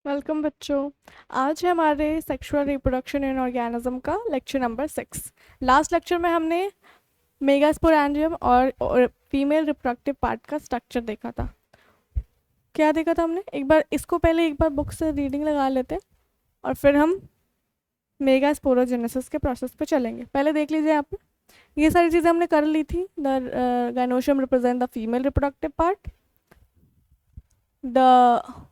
Welcome बच्चों। आज है हमारे सेक्सुअल रिप्रोडक्शन इन ऑर्गेनिज्म का लेक्चर नंबर 6। लास्ट लेक्चर में हमने मेगास्पोरेंजियम और फीमेल रिप्रोडक्टिव पार्ट का स्ट्रक्चर देखा था। क्या देखा था हमने? एक बार बुक से रीडिंग लगा लेते हैं और फिर हम मेगास्पोरोजेनेसिस के प्रोसेस पे चलेंगे। पहले देख लीजिए यहाँ पे, ये सारी चीज़ें हमने कर ली थी। The gynoecium represent the female reproductive part. The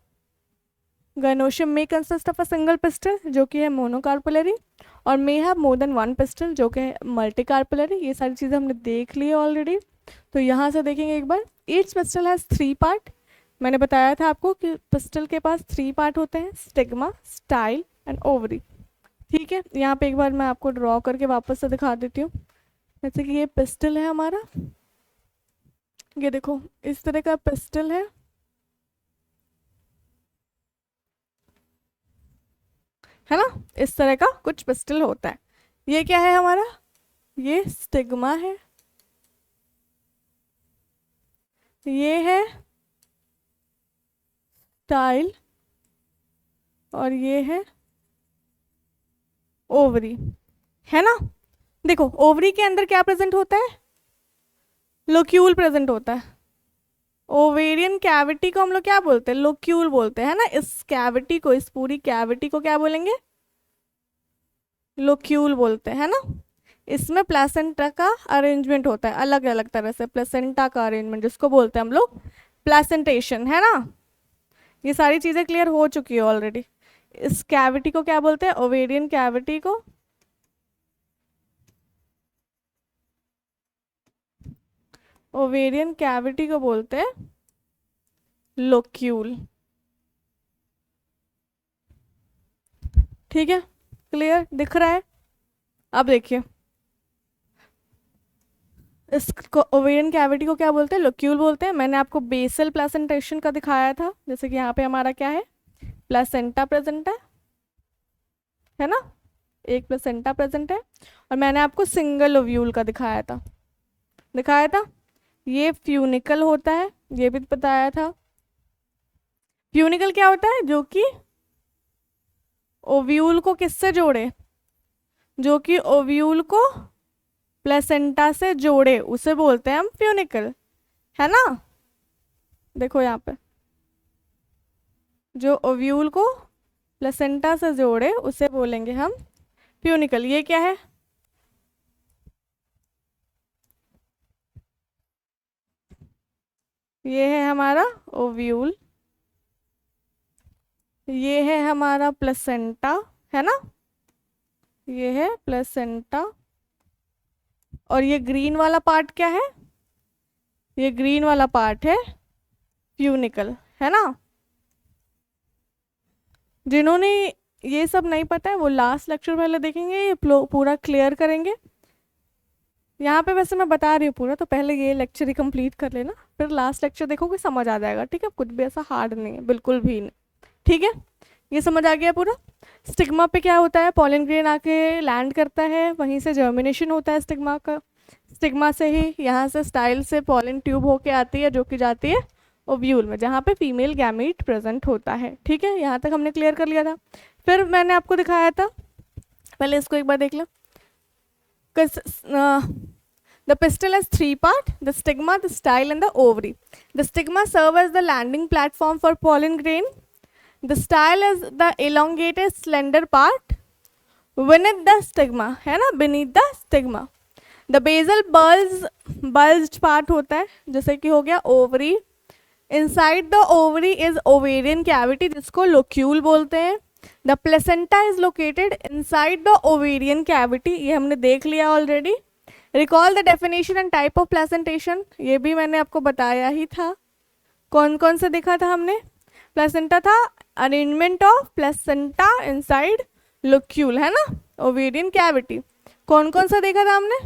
Gynoecium may consist of a single pistil जो कि है मोनोकार्पुलरी और may have more than one pistil जो कि है मल्टीकार्पुलरी। ये सारी चीज़ें हमने देख ली है ऑलरेडी। तो यहाँ से देखेंगे एक बार। Each pistol has 3 part. मैंने बताया था आपको कि पिस्टल के पास 3 पार्ट होते हैं, स्टिग्मा, स्टाइल एंड ओवरी। ठीक है, यहाँ पे एक बार मैं आपको ड्रॉ करके वापस से दिखा देती हूँ। जैसे कि ये पिस्टल है हमारा, ये देखो इस तरह का पिस्टल है ना, इस तरह का कुछ पिस्टल होता है। ये क्या है हमारा? ये स्टिग्मा है, ये है स्टाइल और ये है ओवरी, है ना। देखो ओवरी के अंदर क्या प्रेजेंट होता है? लोक्यूल प्रेजेंट होता है। ओवेरियन कैविटी को हम लोग क्या बोलते हैं? लोक्यूल बोलते हैं, है ना। इस कैविटी को, इस पूरी कैविटी को क्या बोलेंगे? लोक्यूल बोलते हैं, है ना। इसमें प्लेसेंटा का अरेंजमेंट होता है अलग अलग तरह से, प्लेसेंटा का अरेंजमेंट जिसको बोलते हैं हम लोग प्लेसेंटेशन, है ना। ये सारी चीजें क्लियर हो चुकी है ऑलरेडी। इस कैविटी को क्या बोलते हैं? ओवेरियन कैविटी को बोलते हैं लोक्यूल। ठीक है, क्लियर दिख रहा है? अब देखिए, इसको ओवेरियन कैविटी को क्या बोलते हैं? लोक्यूल बोलते हैं। मैंने आपको बेसल प्लेसेंटेशन का दिखाया था, जैसे कि यहाँ पे हमारा क्या है, प्लेसेंटा प्रेजेंट है ना, एक प्लेसेंटा प्रेजेंट है। और मैंने आपको सिंगल ओव्यूल का दिखाया था। ये फ्यूनिकल होता है, ये भी बताया था। फ्यूनिकल क्या होता है? जो कि ओव्यूल को किससे जोड़े? जो कि ओव्यूल को प्लेसेंटा से जोड़े, उसे बोलते हैं हम फ्यूनिकल, है ना। देखो यहाँ पे, जो ओव्यूल को प्लेसेंटा से जोड़े उसे बोलेंगे हम फ्यूनिकल। ये क्या है? ये है हमारा ओव्यूल, ये है हमारा प्लेसेंटा, है ना। ये है प्लेसेंटा और ये ग्रीन वाला पार्ट क्या है? ये ग्रीन वाला पार्ट है फ्यूनिकल, है ना। जिन्होंने ये सब नहीं पता है वो लास्ट लेक्चर पहले देखेंगे, ये पूरा क्लियर करेंगे। यहाँ पे वैसे मैं बता रही हूँ पूरा, तो पहले ये लेक्चर ही कंप्लीट कर लेना, फिर लास्ट लेक्चर देखोगे समझ आ जाएगा। ठीक है, कुछ भी ऐसा हार्ड नहीं है, बिल्कुल भी नहीं। ठीक है, ये समझ आ गया पूरा। स्टिग्मा पे क्या होता है? पॉलन ग्रेन आके लैंड करता है, वहीं से जर्मिनेशन होता है स्टिग्मा का। स्टिग्मा से ही यहाँ से स्टाइल से पॉलन ट्यूब होके आती है, जो कि जाती है ओव्यूल में, जहाँ पे फीमेल गैमीट प्रेजेंट होता है। ठीक है, यहाँ तक हमने क्लियर कर लिया था। फिर मैंने आपको दिखाया था, पहले इसको एक बार देख लो। The pistil has 3 parts: the stigma, the style, and the ovary. The stigma serves as the landing platform for pollen grain. The style is the elongated slender part beneath the stigma, है ना, beneath the stigma. The basal bulged part होता है, जैसे कि हो गया ovary. Inside the ovary is ovarian cavity जिसको locule बोलते हैं. The placenta is located inside the ovarian cavity, ये हमने देख लिया already. Recall the definition and type of placentation, ये भी मैंने आपको बताया ही था। कौन कौन सा देखा था हमने? प्लेसेंटा था, arrangement of placenta inside locule, है ना, ओवेरियन कैविटी। कौन कौन सा देखा था हमने?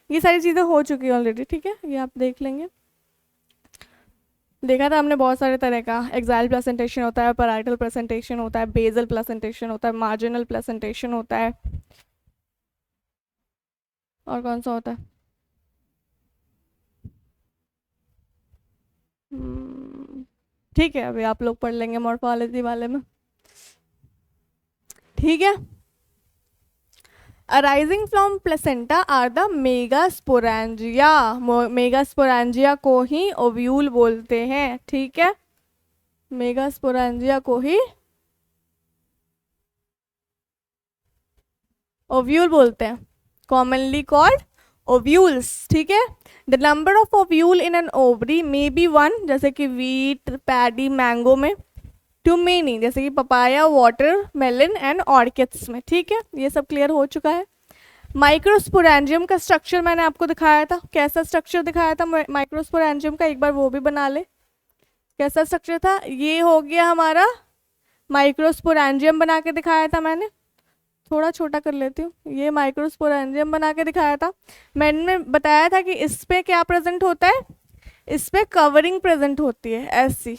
ये सारी चीज़ें हो चुकी है ऑलरेडी। ठीक है, ये आप देख लेंगे। देखा था हमने बहुत सारे तरह का, एक्साइल प्लेसेंटेशन होता है, पैराइटल प्लेसेंटेशन होता है, बेसल प्लेसेंटेशन होता है, मार्जिनल प्लेसेंटेशन होता है, और कौन सा होता है? ठीक है, अभी आप लोग पढ़ लेंगे मॉर्फोलॉजी वाले में। ठीक है। Arising from placenta are the megasporangia, megasporangia को ही ओव्यूल बोलते हैं। ठीक है, मेगास्पोरेंजिया को ही ओव्यूल बोलते हैं, कॉमनली कॉल्ड ओव्यूल्स। ठीक है। The number of ovule in an ovary may be 1, जैसे कि वीट, पैडी, मैंगो में, टू मेनी, जैसे कि papaya, water melon and orchids में। ठीक है, ये सब क्लियर हो चुका है। माइक्रोस्पोरेंजियम का स्ट्रक्चर मैंने आपको दिखाया था, कैसा स्ट्रक्चर दिखाया था माइक्रोस्पोरेंजियम का, एक बार वो भी बना ले। कैसा स्ट्रक्चर था? ये हो गया हमारा माइक्रोस्पोरेंजियम बना के दिखाया था मैंने, थोड़ा छोटा कर लेती हूँ। ये माइक्रोस्पोरेंजियम बना के दिखाया था। मैंने बताया था कि इस पे क्या प्रेजेंट होता है, इस पे कवरिंग प्रेजेंट होती है ऐसी,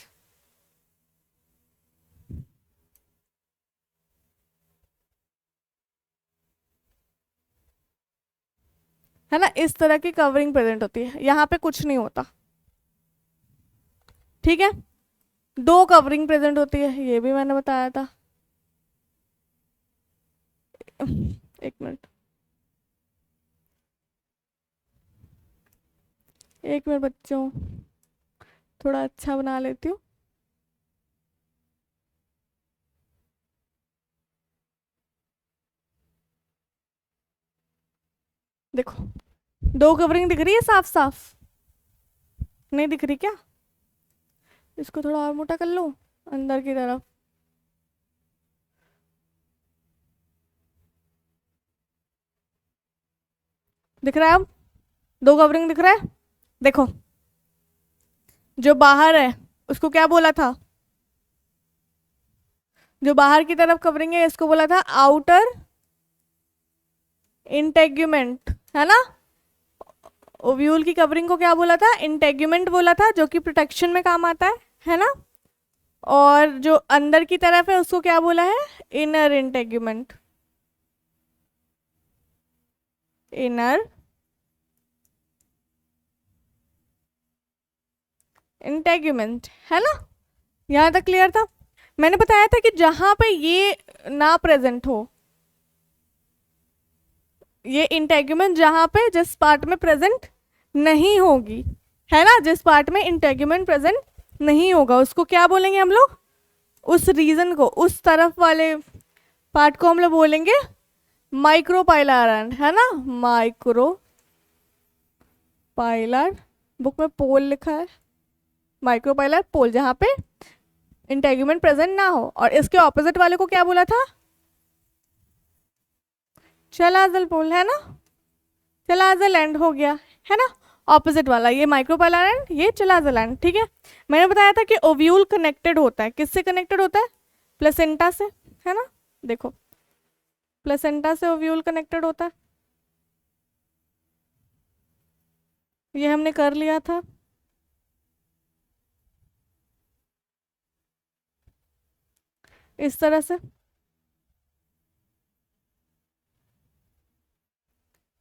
है ना, इस तरह की कवरिंग प्रेजेंट होती है, यहाँ पे कुछ नहीं होता। ठीक है, 2 कवरिंग प्रेजेंट होती है, ये भी मैंने बताया था। एक मिनट, एक मिनट बच्चों, थोड़ा अच्छा बना लेती हूँ। देखो 2 कवरिंग दिख रही है साफ साफ, नहीं दिख रही क्या? इसको थोड़ा और मोटा कर लो अंदर की तरफ। दिख रहा है अब? 2 कवरिंग दिख रहा है। देखो जो बाहर है उसको क्या बोला था, जो बाहर की तरफ कवरिंग है इसको बोला था आउटर इंटेग्यूमेंट, है ना। ओव्यूल की कवरिंग को क्या बोला था? इंटेग्यूमेंट बोला था, जो कि प्रोटेक्शन में काम आता है ना। और जो अंदर की तरफ है उसको क्या बोला है? इनर इंटेग्यूमेंट, इनर इंटेग्यूमेंट, है ना। यहां तक क्लियर था? मैंने बताया था कि जहां पे ये ना प्रेजेंट हो, ये इंटेग्यूमेंट जहां पे जिस पार्ट में प्रेजेंट नहीं होगी, है ना, जिस पार्ट में इंटेग्यूमेंट प्रेजेंट नहीं होगा उसको क्या बोलेंगे हम लोग? उस रीजन को, उस तरफ वाले पार्ट को हम लोग बोलेंगे माइक्रोपाइलर एंड, है ना। माइक्रोपाइलर, बुक में पोल लिखा है, माइक्रोपाइलर पोल, जहां पे इंटेग्यूमेंट प्रेजेंट ना हो। और इसके ऑपोजिट वाले को क्या बोला था? चलाजल पोल, है ना। चलाजल एंड हो गया, है ना। ऑपोजिट वाला ये माइक्रोपाइलर एंड, ये चलाजल एंड। ठीक है, मैंने बताया था कि ओव्यूल कनेक्टेड होता है, किससे कनेक्टेड होता है? प्लेसेंटा से, है ना। देखो प्लेसेंटा से ओव्यूल कनेक्टेड होता है, ये हमने कर लिया था। इस तरह से,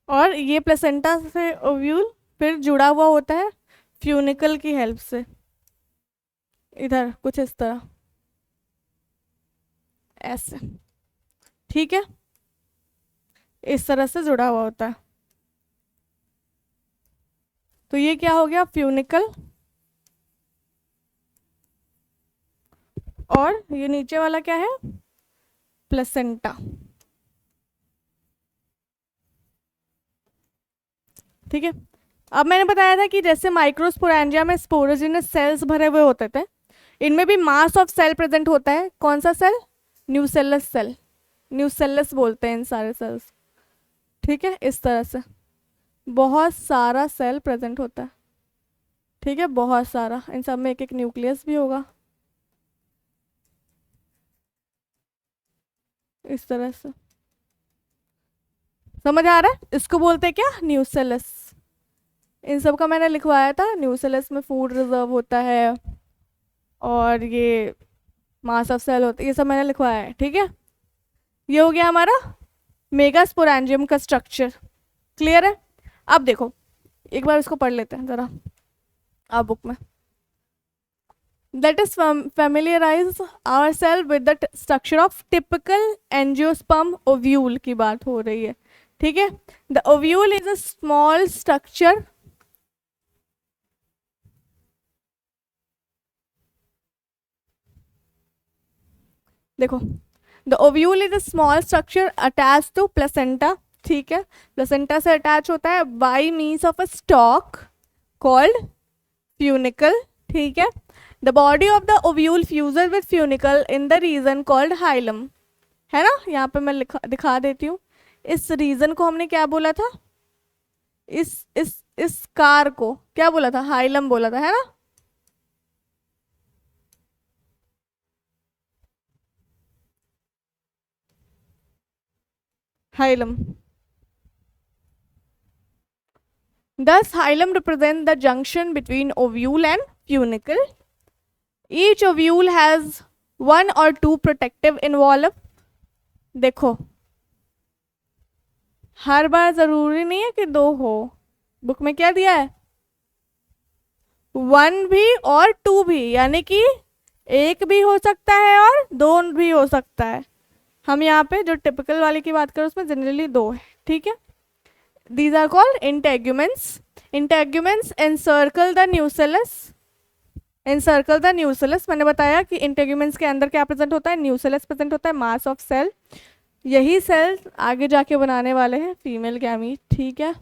और ये प्लेसेंटा से ओव्यूल फिर जुड़ा हुआ होता है फ्यूनिकल की हेल्प से, इधर कुछ इस तरह, ऐसे। ठीक है, इस तरह से जुड़ा हुआ होता है। तो ये क्या हो गया? फ्यूनिकल। और ये नीचे वाला क्या है? प्लेसेंटा। ठीक है, अब मैंने बताया था कि जैसे माइक्रोस्पोरेंजिया में स्पोरोजिनस सेल्स भरे हुए होते थे, इनमें भी मास ऑफ सेल प्रेजेंट होता है। कौन सा सेल? न्यूसेलस सेल, न्यूसेलस बोलते हैं इन सारे सेल्स। ठीक है, इस तरह से बहुत सारा सेल प्रेजेंट होता है। ठीक है, बहुत सारा, इन सब में एक एक न्यूक्लियस भी होगा, इस तरह से। समझ आ रहा है? इसको बोलते हैं क्या? न्यूसेलस। इन सब का मैंने लिखवाया था, न्यूसेलस में फूड रिजर्व होता है और ये मास ऑफ सेल होता है, ये सब मैंने लिखवाया है। ठीक है, ये हो गया हमारा मेगास्पोरेंजियम का स्ट्रक्चर। क्लियर है? अब देखो एक बार इसको पढ़ लेते हैं जरा आप बुक में। Let us familiarize ourselves with the structure of typical angiosperm ovule की बात हो रही है, ठीक है. The ovule is a small structure. देखो, the ovule is a small structure attached to placenta, ठीक है. प्लेसेंटा से अटैच होता है by means of a stalk called funicle, ठीक है. The body of the ovule fuses with funicle in the region called hilum, है ना. यहाँ पे मैं दिखा देती हूँ. इस रीजन को हमने क्या बोला था, इस कार को क्या बोला था, हाइलम बोला था, है ना. Hilum. Thus, hilum represents the junction between ovule and funicle. Each ovule has one or two protective involve. देखो, हर बार जरूरी नहीं है कि दो हो. बुक में क्या दिया है, वन भी और टू भी, यानी कि एक भी हो सकता है और दो भी हो सकता है. हम यहाँ पे जो टिपिकल वाले की बात करें उसमें जनरली दो है, ठीक है. These are called integuments. Integuments encircle the nucellus. Encircle the nucellus. मैंने बताया कि इंटेग्यूमेंट्स के अंदर क्या प्रेजेंट होता है, न्यूसेलस प्रेजेंट होता है, मास ऑफ सेल. यही सेल आगे जाके बनाने वाले हैं फीमेल गैमीट, ठीक है.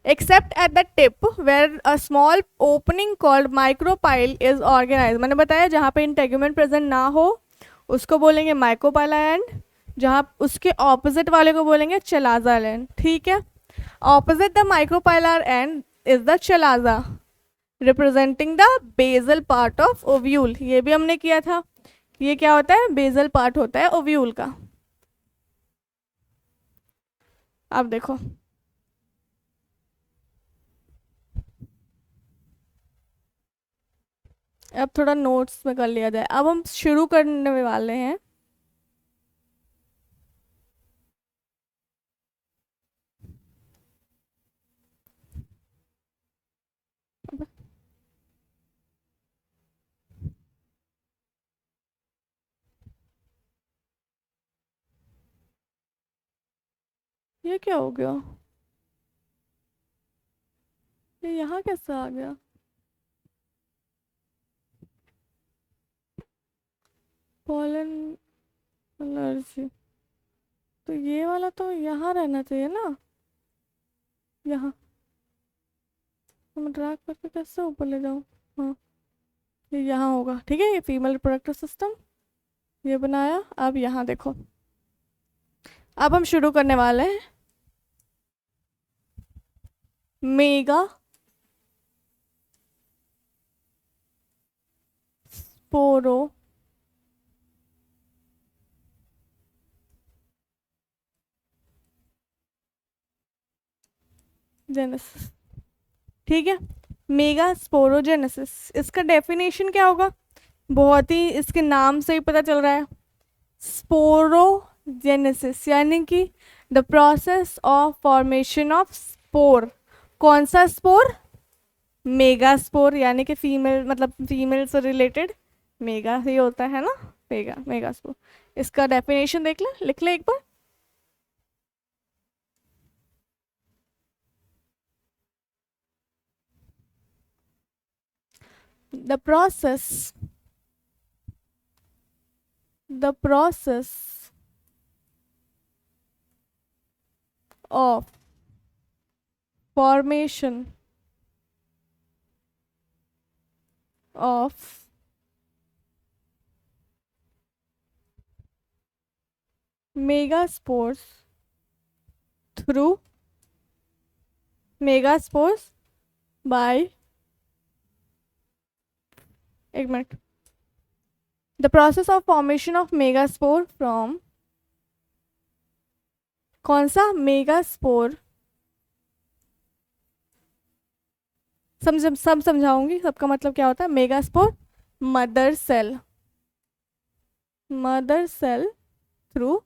Except at the tip where a small opening called micropyle is organized. मैंने बताया जहाँ पे इंटेग्यूमेंट प्रेजेंट ना हो उसको बोलेंगे माइक्रोपाइला एंड, जहाँ उसके ऑपोजिट वाले को बोलेंगे चलाजा एंड, ठीक है. Opposite the micropylar end is the chalaza representing the basal part of ovule. ये भी हमने किया था. ये क्या होता है, बेजल पार्ट होता है ओव्यूल का. अब देखो, अब थोड़ा नोट्स में कर लिया जाए. अब हम शुरू करने वाले हैं. ये क्या हो गया, ये यहाँ कैसे आ गया. पॉलन एलर्जी, तो ये वाला तो यहाँ रहना चाहिए ना, यहाँ. मैं ड्रैग करके कैसे ऊपर ले जाऊँ. हाँ, ये यहाँ होगा, ठीक है. ये फीमेल रिप्रोडक्टिव सिस्टम ये बनाया. अब यहाँ देखो, अब हम शुरू करने वाले हैं. मेगा स्पोरो जेनेसिस, ठीक है. मेगा स्पोरोजेनेसिस, इसका डेफिनेशन क्या होगा, बहुत ही इसके नाम से ही पता चल रहा है. स्पोरोजेनेसिस यानी कि the process of formation of spore. कौन सा स्पोर, मेगा स्पोर, यानी कि फीमेल, मतलब फीमेल से रिलेटेड मेगा ही होता है ना, मेगा मेगा स्पोर. इसका डेफिनेशन देख ले, लिख ले एक बार. the process of formation of megaspores through megaspores by एक minute. The process of formation of megaspore from, कौन सा मेगास्पोर, सब समझाऊंगी. सबका मतलब क्या होता है. Megaspore mother cell through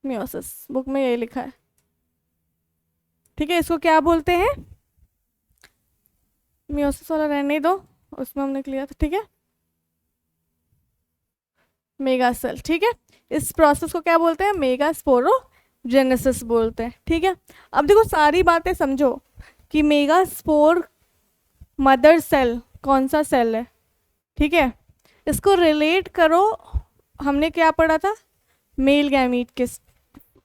meiosis. Book में यही लिखा है, ठीक है. इसको क्या बोलते हैं, मियोसिस वाला रहने ही दो, उसमें हमने क्लियर था, ठीक है। मेगा सेल, ठीक है। इस प्रोसेस को क्या बोलते हैं? मेगा स्पोरोजेनेसिस बोलते हैं, ठीक है। अब देखो सारी बातें समझो कि मेगा स्पोर मदर सेल कौन सा सेल है, ठीक है। इसको रिलेट करो, हमने क्या पढ़ा था मेल गैमीट के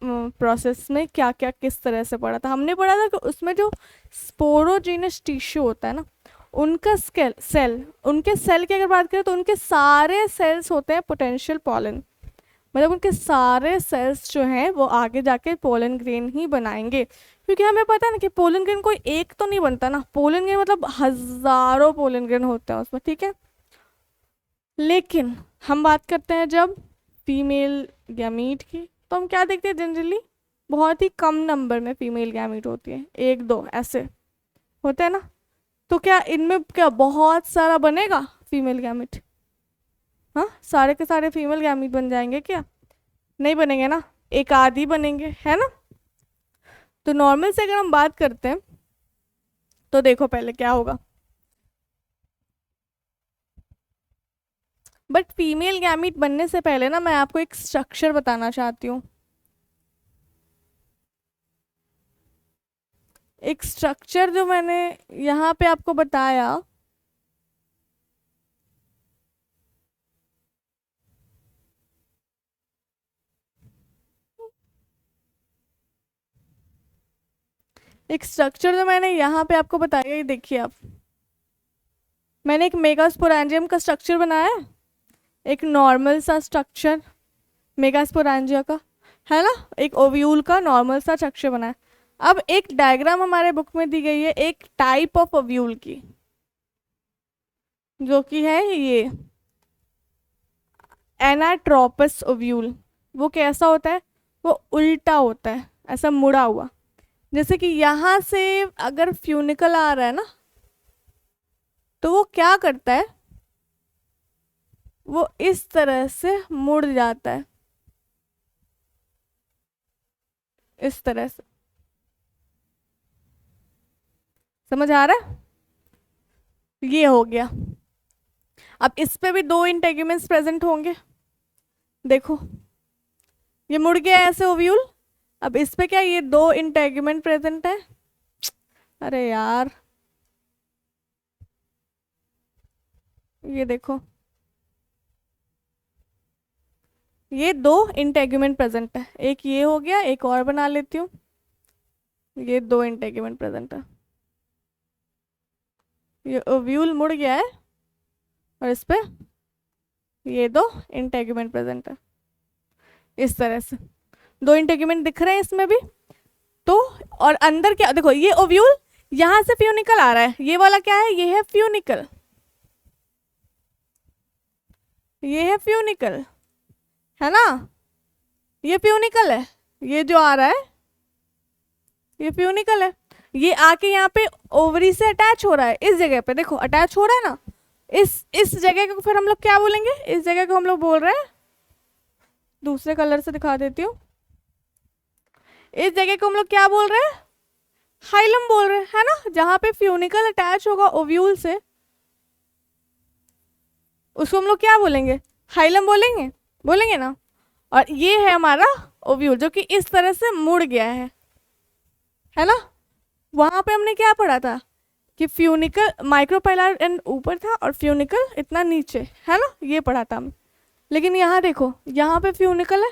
प्रोसेस में, क्या क्या किस तरह से पढ़ा था। हमने पढ़ा था कि उसमें जो स्पोरोजेनस टिश्यू होता है ना, उनका सेल, उनके सेल की अगर बात करें तो उनके सारे सेल्स होते हैं पोटेंशियल पोलन, मतलब उनके सारे सेल्स जो हैं वो आगे जाके पोलन ग्रेन ही बनाएंगे। क्योंकि हमें पता है ना कि पोलन ग्रेन कोई एक तो नहीं बनता ना, पोलन ग्रेन मतलब हजारों पोलन ग्रेन होते हैं उसमें, ठीक है। लेकिन हम बात करते हैं जब फीमेल गैमीट की, तो हम क्या देखते हैं जनरली बहुत ही कम नंबर में फीमेल गैमीट होती है, एक दो ऐसे होते हैं ना। तो क्या इनमें क्या बहुत सारा बनेगा फीमेल गैमीट? हाँ, सारे के सारे फीमेल गैमीट बन जाएंगे क्या? नहीं बनेंगे ना, एक आधी बनेंगे, है ना। तो नॉर्मल से अगर हम बात करते हैं तो देखो पहले क्या होगा, बट फीमेल गैमीट बनने से पहले ना मैं आपको एक स्ट्रक्चर बताना चाहती हूँ। एक स्ट्रक्चर जो मैंने यहाँ पे आपको बताया, एक स्ट्रक्चर जो मैंने यहाँ पे आपको बताया, ये देखिए आप, मैंने एक मेगास्पोरेंजियम का स्ट्रक्चर बनाया है, एक नॉर्मल सा स्ट्रक्चर मेगास्पोरेंजिया का, है ना, एक ओव्यूल का नॉर्मल सा स्ट्रक्चर बनाया। अब एक डायग्राम हमारे बुक में दी गई है एक टाइप ऑफ ओव्यूल की, जो कि है ये एनाट्रोपस ओव्यूल। वो कैसा होता है? वो उल्टा होता है, ऐसा मुड़ा हुआ। जैसे कि यहाँ से अगर फ्यूनिकल आ रहा है ना, तो वो क्या करता है, वो इस तरह से मुड़ जाता है, इस तरह से। समझ आ रहा है? ये हो गया। अब इस पे भी दो इंटेग्यूमेंट्स प्रेजेंट होंगे, देखो ये मुड़ गया ऐसे ओव्यूल। अब इस पे क्या ये दो इंटेग्यूमेंट प्रेजेंट है? अरे यार, ये देखो ये दो इंटेग्यूमेंट प्रेजेंट है, एक ये हो गया, एक और बना लेती हूँ, ये दो इंटेग्यूमेंट प्रेजेंट है, ये ओव्यूल मुड़ गया है और इस पे ये दो इंटेग्यूमेंट प्रेजेंट है, इस तरह से दो इंटेग्यूमेंट दिख रहे हैं इसमें भी। तो और अंदर क्या देखो, ये ओव्यूल यहां से फ्यूनिकल आ रहा है, ये वाला क्या है, ये है फ्यूनिकल, ये है फ्यूनिकल, है ना, ये फ्यूनिकल है, ये जो आ रहा है ये फ्यूनिकल है। ये आके यहाँ पे ओवरी से अटैच हो रहा है, इस जगह पे देखो अटैच हो रहा है ना, इस जगह को फिर हम लोग क्या बोलेंगे, इस जगह को हम लोग बोल रहे हैं, दूसरे कलर से दिखा देती हूँ, इस जगह को हम लोग क्या बोल रहे हैं, हाइलम बोल रहे हैं, है ना। जहां पे फ्यूनिकल अटैच होगा ओव्यूल से, उसको हम लोग क्या बोलेंगे, हाइलम बोलेंगे, बोलेंगे ना। और ये है हमारा ओव्यूल जो कि इस तरह से मुड़ गया है ना। वहां पे हमने क्या पढ़ा था कि फ्यूनिकल माइक्रोपाइलर एंड ऊपर था और फ्यूनिकल इतना नीचे, है ना, ये पढ़ा था हम। लेकिन यहाँ देखो, यहाँ पे फ्यूनिकल है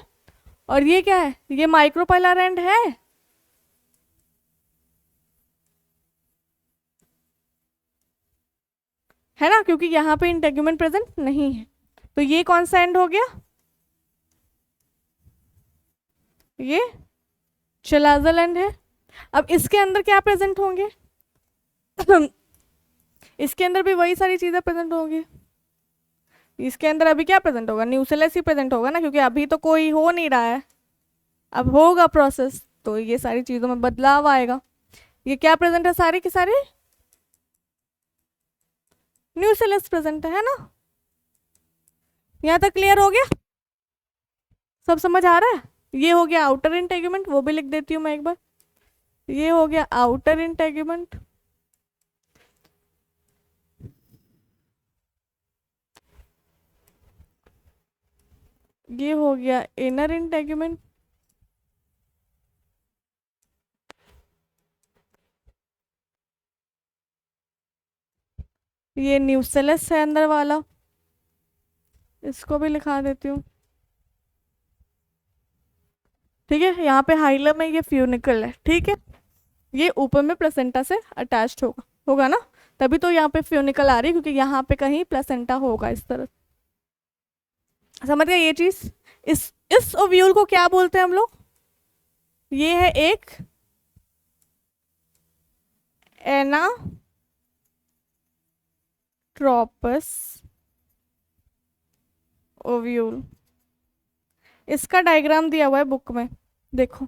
और ये क्या है, ये माइक्रोपाइलर एंड है ना, क्योंकि यहाँ पे इंटेग्यूमेंट प्रेजेंट नहीं है। तो ये कौन सा एंड हो गया, ये चिलाजल एंड है। अब इसके अंदर क्या प्रेजेंट होंगे इसके अंदर भी वही सारी चीजें प्रेजेंट होंगी। इसके अंदर अभी क्या प्रेजेंट होगा, न्यूक्लियस ही प्रेजेंट होगा ना, क्योंकि अभी तो कोई हो नहीं रहा है, अब होगा प्रोसेस, तो ये सारी चीजों में बदलाव आएगा। ये क्या प्रेजेंट है, सारे के सारे न्यूक्लियस प्रेजेंट है ना। यहाँ तक क्लियर हो गया, सब समझ आ रहा है। ये हो गया आउटर इंटेग्यूमेंट, वो भी लिख देती हूँ मैं एक बार, ये हो गया आउटर इंटेग्यूमेंट, ये हो गया इनर इंटेगुमेंट, ये न्यूसेलस है अंदर वाला, इसको भी लिखा देती हूँ। ठीक है, यहाँ पे हाइलम है, ये फ्यूनिकल है। ठीक है, ये ऊपर में प्लेसेंटा से अटैच्ड होगा होगा ना, तभी तो यहाँ पे फ्यूनिकल आ रही है, क्योंकि यहाँ पे कहीं प्लेसेंटा होगा इस तरह। समझ गए ये चीज? इस ओव्यूल को क्या बोलते हैं हम लोग? ये है एक एनाट्रोपस ओव्यूल। इसका डायग्राम दिया हुआ है बुक में, देखो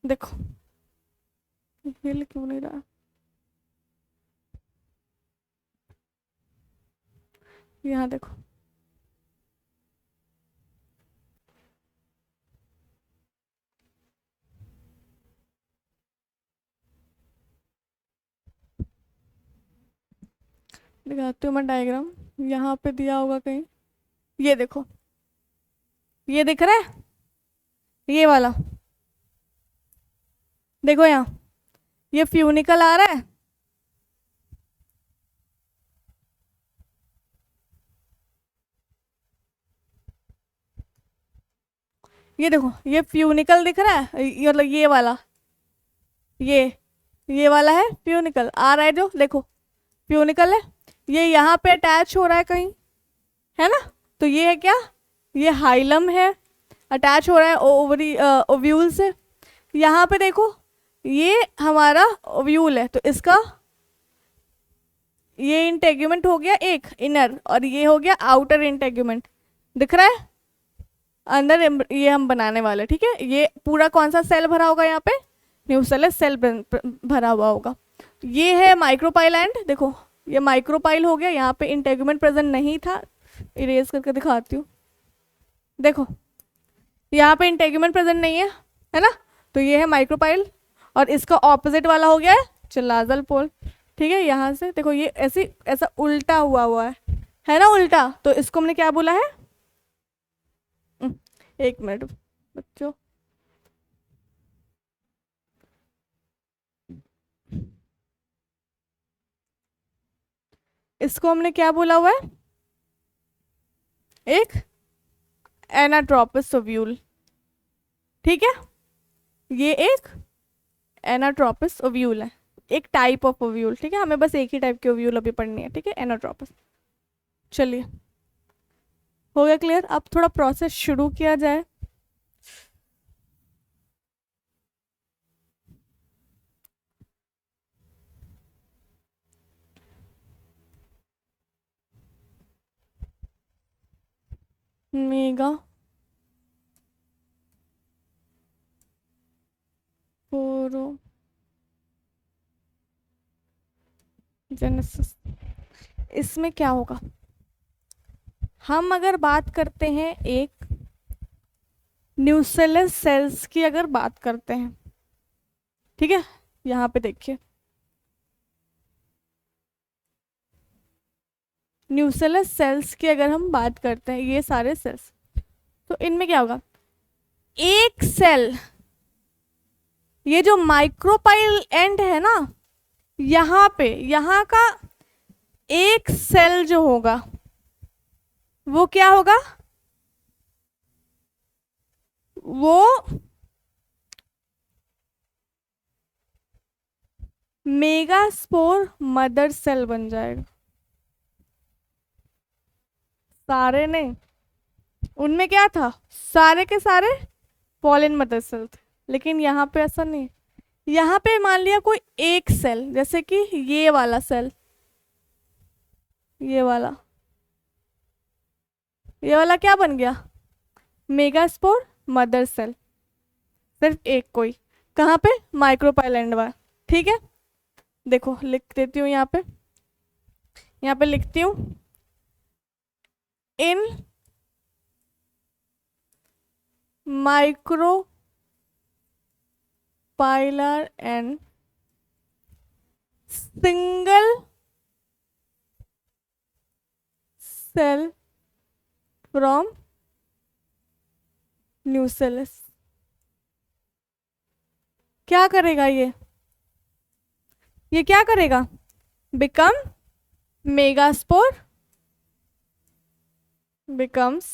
देखो, हिल क्यों नहीं रहा? यहाँ देखो, दिखाती हूँ मैं डायग्राम, यहाँ पे दिया होगा कहीं। ये देखो, ये दिख रहा है, ये वाला देखो, यहाँ ये फ्यूनिकल आ रहा है, ये देखो, ये फ्यूनिकल दिख रहा है, ये मतलब ये वाला, ये वाला है फ्यूनिकल आ रहा है, जो देखो फ्यूनिकल है, ये यहाँ पे अटैच हो रहा है कहीं, है ना? तो ये है क्या? ये हाइलम है, अटैच हो रहा है ओवरी ओव्यूल से। यहाँ पे देखो, ये हमारा ओव्यूल है, तो इसका ये इंटेग्यूमेंट हो गया एक इनर, और ये हो गया आउटर इंटेग्यूमेंट। दिख रहा है अंदर, ये हम बनाने वाले। ठीक है, ये पूरा कौन सा सेल भरा होगा? यहाँ पे न्यूसेलस सेल भरा हुआ होगा। ये है माइक्रोपाइल एंड, देखो ये माइक्रोपाइल हो गया, यहाँ पे इंटेग्यूमेंट प्रेजेंट नहीं था, इरेज करके दिखाती हूँ। देखो यहाँ पे इंटेग्यूमेंट प्रेजेंट नहीं है ना? तो ये है माइक्रोपाइल, और इसका ऑपोजिट वाला हो गया है चिलाजल पोल। ठीक है, यहाँ से देखो ये ऐसा उल्टा हुआ है ना, उल्टा। तो इसको हमने क्या बोला है? एक मिनट बच्चों, इसको हमने क्या बोला हुआ है? एक एनाट्रोपस ओव्यूल। ठीक है, ये एक एनाट्रोपस ओव्यूल है, एक टाइप ऑफ ओव्यूल। ठीक है, हमें बस एक ही टाइप की ओव्यूल अभी पढ़नी है। ठीक है, एनाट्रोपस। चलिए, हो गया क्लियर? अब थोड़ा प्रोसेस शुरू किया जाए। मेगा पोरो जेनेसिस, इसमें क्या होगा? हम अगर बात करते हैं एक न्यूसेलस सेल्स की, अगर बात करते हैं, ठीक है, यहाँ पे देखिए न्यूसेलस सेल्स की अगर हम बात करते हैं, ये सारे सेल्स, तो इनमें क्या होगा? एक सेल, ये जो माइक्रोपाइल एंड है ना, यहाँ पे यहाँ का एक सेल जो होगा वो क्या होगा? वो मेगास्पोर मदर सेल बन जाएगा। सारे नहीं, उनमें क्या था? सारे के सारे पॉलिन मदर सेल थे, लेकिन यहाँ पे ऐसा नहीं। यहाँ पे मान लिया कोई एक सेल, जैसे कि ये वाला सेल, ये वाला क्या बन गया? मेगास्पोर मदर सेल, सिर्फ एक कोई, कहाँ पे? माइक्रोपाइल वाला। ठीक है, देखो लिख देती हूँ यहाँ पे लिखती हूँ, in micropylar and single cell from nucellus. क्या करेगा ये क्या करेगा? Become megaspore, becomes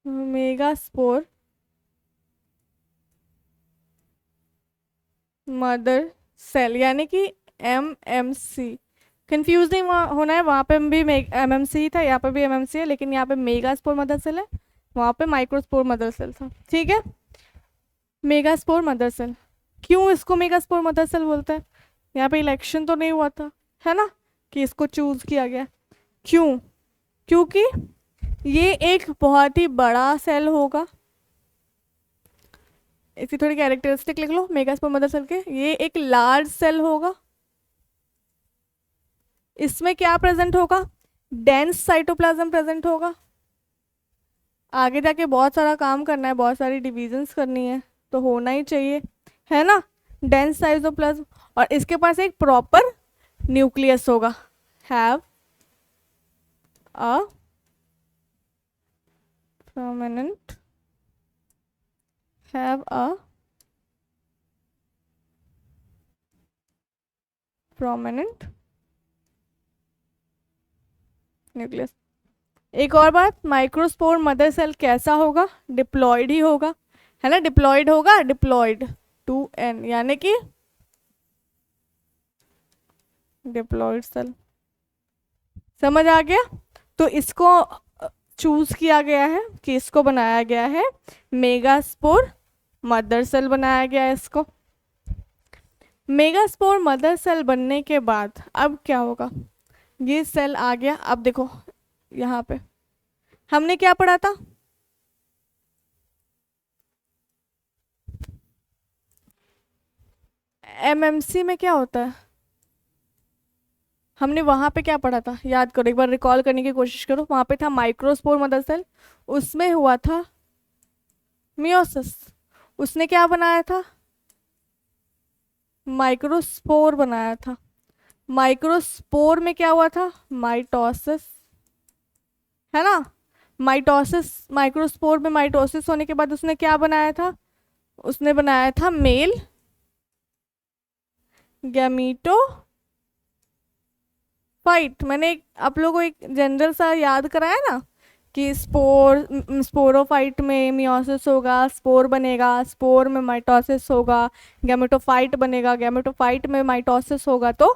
megaspore mother cell, यानी कि MMC। कंफ्यूज नहीं होना है, वहाँ पे भी MMC था, यहाँ पे भी MMC है, लेकिन यहाँ पे मेगास्पोर मदर सेल है, वहाँ पे माइक्रोस्पोर मदर सेल था। ठीक है, मेगास्पोर मदर सेल। क्यों इसको मेगास्पोर मदर सेल बोलते हैं? यहाँ पे इलेक्शन तो नहीं हुआ था, है ना, कि इसको चूज किया गया। क्यों? क्योंकि ये एक बहुत ही बड़ा सेल होगा। इसकी थोड़ी कैरेक्टरिस्टिक लिख लो मेगास्पोर मदर सेल के। ये एक लार्ज सेल होगा। इसमें क्या प्रेजेंट होगा? डेंस साइटोप्लाज्म प्रेजेंट होगा। आगे जाके बहुत सारा काम करना है, बहुत सारी डिविजन्स करनी है, तो होना ही चाहिए, है ना, डेंस साइटोप्लाज्म। और इसके पास एक प्रॉपर न्यूक्लियस होगा। Have a prominent, have a prominent nucleus. एक और बात, माइक्रोस्पोर मदर सेल कैसा होगा? डिप्लॉयड ही होगा, है ना, डिप्लॉयड होगा, डिप्लॉयड 2N, यानी कि डिप्लॉयड सेल। समझ आ गया? तो इसको चूज किया गया है कि इसको बनाया गया है मेगास्पोर मदर सेल बनाया गया है इसको। मेगास्पोर मदर सेल बनने के बाद अब क्या होगा? ये सेल आ गया। अब देखो यहाँ पे हमने क्या पढ़ा था? MMC में क्या होता है? हमने वहां पे क्या पढ़ा था? याद करो, एक बार रिकॉल करने की कोशिश करो। वहां पे था माइक्रोस्पोर मदर सेल, उसमें हुआ था मियोसिस। उसने क्या बनाया था? माइक्रोस्पोर बनाया था। माइक्रोस्पोर में क्या हुआ था? माइटोसिस, है ना, माइटोसिस। माइक्रोस्पोर में माइटोसिस होने के बाद उसने क्या बनाया था? उसने बनाया था मेल गैमीटोफाइट। मैंने आप लोगों को एक जनरल सा याद कराया ना कि स्पोरोफाइट में मियोसिस होगा, स्पोर बनेगा, स्पोर में माइटोसिस होगा, गैमेटोफाइट बनेगा, गैमेटोफाइट में माइटोसिस होगा तो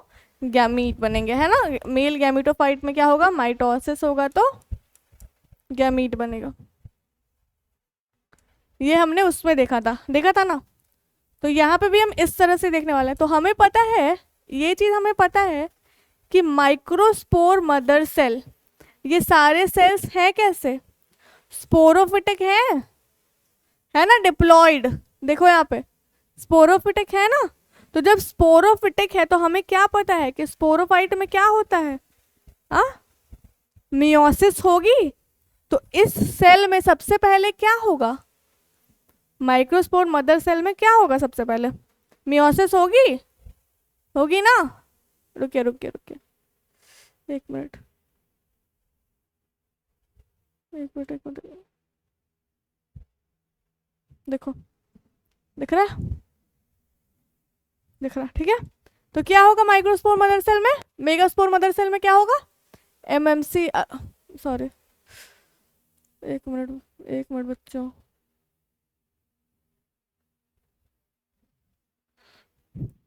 गैमीट बनेंगे, है ना। मेल गैमेटोफाइट में क्या होगा? माइटोसिस होगा तो गैमीट बनेगा। ये हमने उसमें देखा था ना। तो यहाँ पे भी हम इस तरह से देखने वाले हैं। तो हमें पता है, ये चीज हमें पता है कि माइक्रोस्पोर मदर सेल, ये सारे सेल्स हैं कैसे? स्पोरोफिटिक है ना, डिप्लॉयड। देखो यहाँ पे स्पोरोफिटिक है ना। तो जब स्पोरोफिटिक है तो हमें क्या पता है कि स्पोरोफाइट में क्या होता है? मियोसिस होगी। तो इस सेल में सबसे पहले क्या होगा? माइक्रोस्पोर मदर सेल में क्या होगा सबसे पहले? मियोसिस होगी, होगी ना। रुकिए रुकिए रुकिए, एक मिनट एक मिनट एक मिनट। देखो, दिख रहा है? दिख रहा है, ठीक है। तो क्या होगा माइक्रोस्पोर मदर सेल में? मेगास्पोर मदर सेल में क्या होगा? MMC, सॉरी, एक मिनट बच्चों।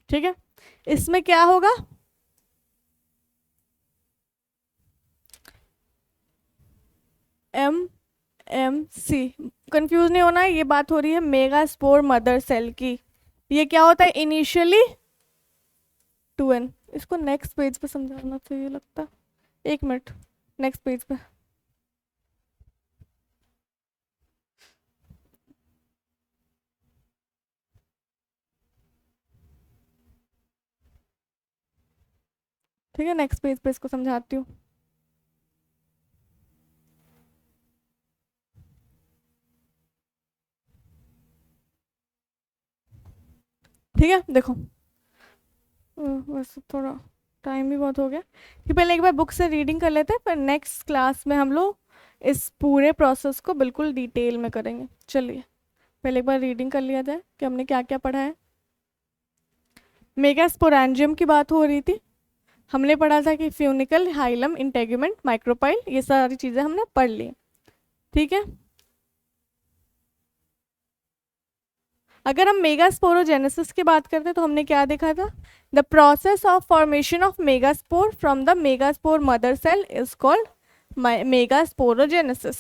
ठीक है, इसमें क्या होगा? MMC। कंफ्यूज नहीं होना है, ये बात हो रही है मेगास्पोर मदर सेल की। ये क्या होता है इनिशियली? 2N। इसको नेक्स्ट पेज पे समझाना चाहिए लगता है। एक मिनट, नेक्स्ट पेज पे। ठीक है, नेक्स्ट पेज पे इसको समझाती हूँ। ठीक है, देखो, बस थोड़ा टाइम भी बहुत हो गया कि पहले एक बार बुक से रीडिंग कर लेते हैं, पर नेक्स्ट क्लास में हम लोग इस पूरे प्रोसेस को बिल्कुल डिटेल में करेंगे। चलिए पहले एक बार रीडिंग कर लिया जाए कि हमने क्या क्या पढ़ा है। मेगास्पोरेंजियम की बात हो रही थी, हमने पढ़ा था कि फ्यूनिकल, हाइलम, इंटेगुमेंट, माइक्रोपाइल, ये सारी चीज़ें हमने पढ़ ली। ठीक है, अगर हम मेगास्पोरोजेनेसिस की बात करते हैं तो हमने क्या देखा था, the process of formation of megaspore from the megaspore mother cell is called megasporogenesis.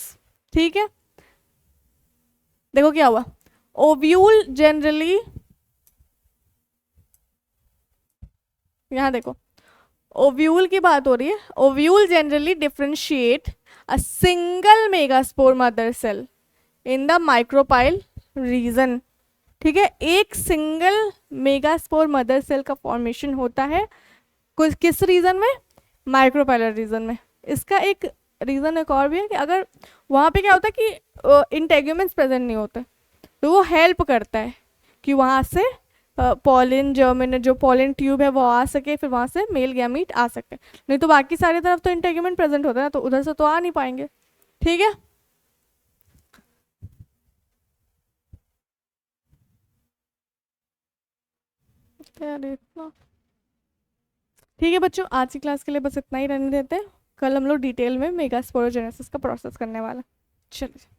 ठीक है, देखो क्या हुआ, ओव्यूल जनरली, यहाँ देखो ओव्यूल की बात हो रही है, ovule generally differentiate a single megaspore mother cell in the micropyle region. ठीक है, एक सिंगल मेगास्पोर मदर सेल का फॉर्मेशन होता है कुछ किस रीजन में, माइक्रोपाइलर रीजन में। इसका एक रीजन एक और भी है कि अगर वहाँ पे क्या होता है कि इंटेग्यूमेंट्स प्रेजेंट नहीं होते, तो वो हेल्प करता है कि वहाँ से पॉलिन जर्मिनेट, जो पॉलिन ट्यूब है वो आ सके, फिर वहाँ से मेल गैमीट आ सके। नहीं तो बाकी सारी तरफ तो इंटेग्यूमेंट प्रेजेंट होता है, तो उधर से तो आ नहीं पाएंगे। ठीक है, ठीक है बच्चों, आज की क्लास के लिए बस इतना ही रहने देते हैं। कल हम लोग डिटेल में मेगास्पोरोजेनेसिस का प्रोसेस करने वाला। चलिए।